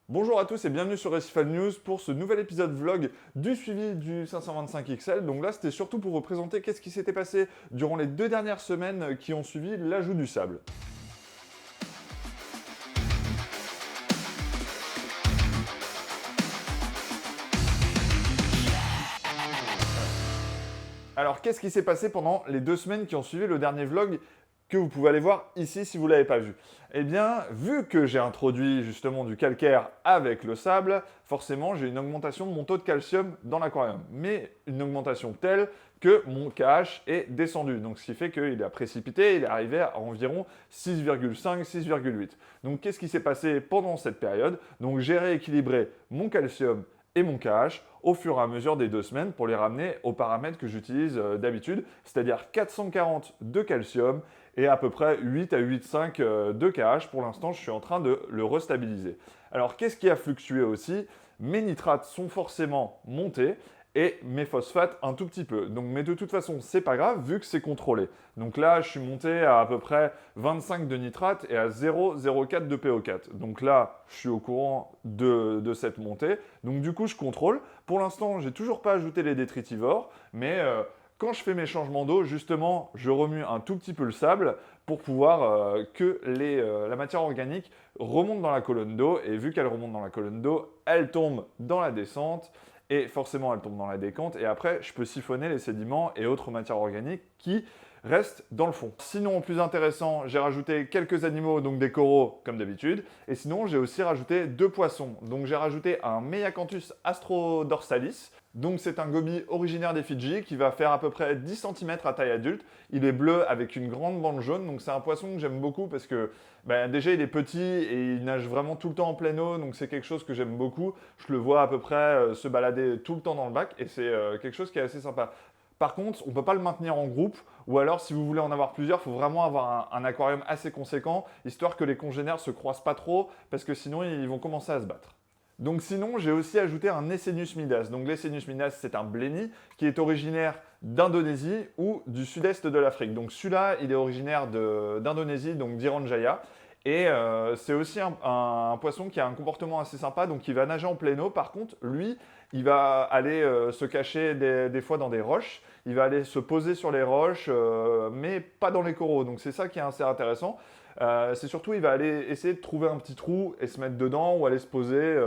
Bonjour à tous et bienvenue sur Recifal News pour ce nouvel épisode vlog du suivi du 525 XL. Donc là, c'était surtout pour vous présenter qu'est-ce qui s'était passé durant les 2 dernières semaines qui ont suivi l'ajout du sable. Alors, qu'est-ce qui s'est passé pendant les 2 semaines qui ont suivi le dernier vlog que vous pouvez aller voir ici si vous ne l'avez pas vu? Eh bien, vu que j'ai introduit justement du calcaire avec le sable, forcément j'ai une augmentation de mon taux de calcium dans l'aquarium. Mais une augmentation telle que mon KH est descendu. Donc ce qui fait qu'il a précipité, il est arrivé à environ 6,5, 6,8. Donc qu'est-ce qui s'est passé pendant cette période? Donc j'ai rééquilibré mon calcium et mon KH au fur et à mesure des 2 semaines pour les ramener aux paramètres que j'utilise d'habitude, c'est-à-dire 440 de calcium et à peu près 8 à 8,5 de KH. Pour l'instant, je suis en train de le restabiliser. Alors, qu'est-ce qui a fluctué aussi? Mes nitrates sont forcément montés et mes phosphates un tout petit peu. Donc, mais de toute façon, c'est pas grave vu que c'est contrôlé. Donc là, je suis monté à peu près 25 de nitrate et à 0,04 de PO4. Donc là, je suis au courant de cette montée. Donc du coup, je contrôle. Pour l'instant, j'ai toujours pas ajouté les détritivores, mais quand je fais mes changements d'eau, justement, je remue un tout petit peu le sable pour pouvoir que la matière organique remonte dans la colonne d'eau. Et vu qu'elle remonte dans la colonne d'eau, elle tombe dans la descente. Et forcément, elle tombe dans la décante. Et après, je peux siphonner les sédiments et autres matières organiques qui restent dans le fond. Sinon, plus intéressant, j'ai rajouté quelques animaux, donc des coraux comme d'habitude. Et sinon, j'ai aussi rajouté 2 poissons. Donc, j'ai rajouté un Meiacanthus astrodorsalis. Donc, c'est un goby originaire des Fidji qui va faire à peu près 10 cm à taille adulte. Il est bleu avec une grande bande jaune. Donc, c'est un poisson que j'aime beaucoup parce que déjà, il est petit et il nage vraiment tout le temps en pleine eau. Donc, c'est quelque chose que j'aime beaucoup. Je le vois à peu près se balader tout le temps dans le bac et c'est quelque chose qui est assez sympa. Par contre, on ne peut pas le maintenir en groupe, ou alors si vous voulez en avoir plusieurs, il faut vraiment avoir un aquarium assez conséquent, histoire que les congénères ne se croisent pas trop, parce que sinon ils vont commencer à se battre. Donc sinon, j'ai aussi ajouté un Essenus midas. Donc l'Essenus midas, c'est un blenny qui est originaire d'Indonésie ou du sud-est de l'Afrique. Donc celui-là, il est originaire d'Indonésie, donc d'Iran Jaya. Et c'est aussi un poisson qui a un comportement assez sympa, donc il va nager en pleine eau. Par contre, lui, il va aller se cacher des fois dans des roches. Il va aller se poser sur les roches, mais pas dans les coraux. Donc c'est ça qui est assez intéressant. C'est surtout, il va aller essayer de trouver un petit trou et se mettre dedans ou aller se poser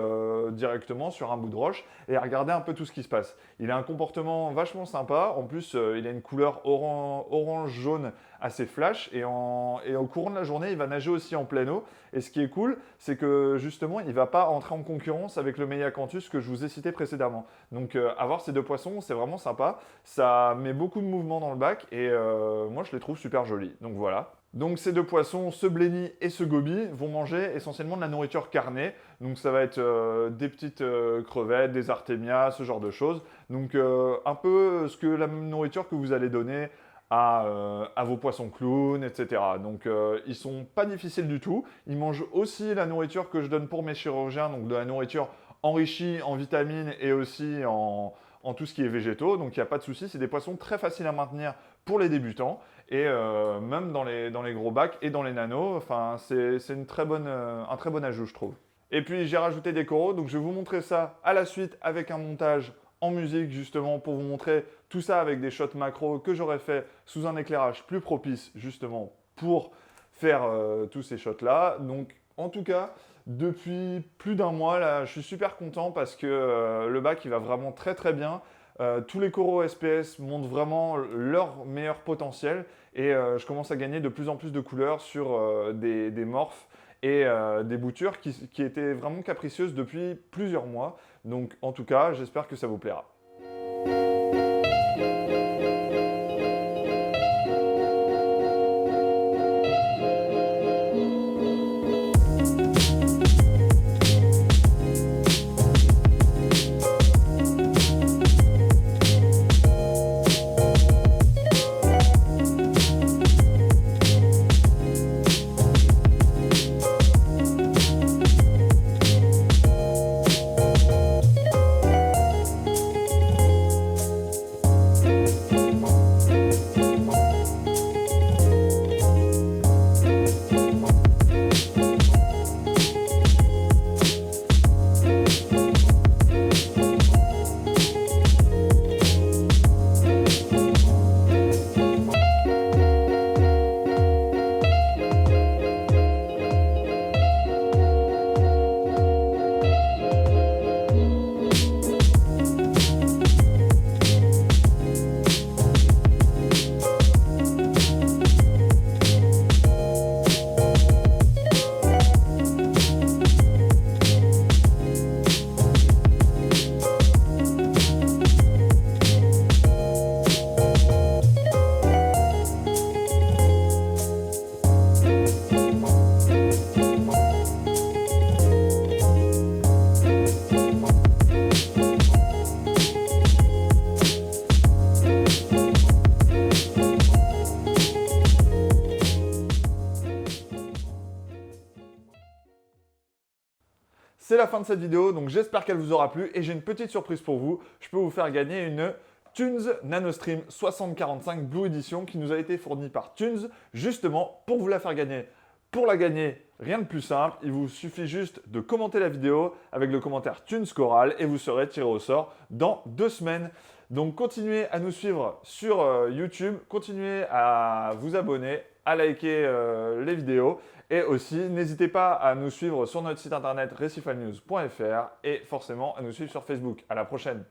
directement sur un bout de roche et regarder un peu tout ce qui se passe. Il a un comportement vachement sympa. En plus, il a une couleur orange-jaune assez flash et au courant de la journée, il va nager aussi en pleine eau. Et ce qui est cool, c'est que justement, il ne va pas entrer en concurrence avec le Meiacanthus que je vous ai cité précédemment. Donc, avoir ces 2 poissons, c'est vraiment sympa. Ça met beaucoup de mouvement dans le bac et moi, je les trouve super jolis. Donc voilà. Donc ces 2 poissons, ce blenny et ce goby, vont manger essentiellement de la nourriture carnée. Donc ça va être des petites crevettes, des artémias, ce genre de choses. Donc un peu la même nourriture que vous allez donner à vos poissons clowns, etc. Donc ils sont pas difficiles du tout. Ils mangent aussi la nourriture que je donne pour mes chirurgiens, donc de la nourriture enrichie en vitamines et aussi en tout ce qui est végétaux. Donc il n'y a pas de souci, c'est des poissons très faciles à maintenir pour les débutants. Et même dans les gros bacs et dans les nanos, enfin, c'est un très bon ajout, je trouve. Et puis j'ai rajouté des coraux, donc je vais vous montrer ça à la suite avec un montage en musique justement pour vous montrer tout ça avec des shots macro que j'aurais fait sous un éclairage plus propice justement pour faire tous ces shots là. Donc en tout cas, depuis plus d'1 mois là, je suis super content parce que le bac il va vraiment très très bien. Tous les coraux SPS montrent vraiment leur meilleur potentiel et je commence à gagner de plus en plus de couleurs sur des morphes et des boutures qui étaient vraiment capricieuses depuis plusieurs mois. Donc en tout cas, j'espère que ça vous plaira. C'est la fin de cette vidéo, donc j'espère qu'elle vous aura plu et j'ai une petite surprise pour vous. Je peux vous faire gagner une Tunes NanoStream 6045 Blue Edition qui nous a été fournie par Tunes justement pour vous la faire gagner. Pour la gagner, rien de plus simple, il vous suffit juste de commenter la vidéo avec le commentaire Tunes Choral et vous serez tiré au sort dans 2 semaines. Donc continuez à nous suivre sur YouTube, continuez à vous abonner, à liker les vidéos et aussi n'hésitez pas à nous suivre sur notre site internet recifalnews.fr et forcément à nous suivre sur Facebook. À la prochaine.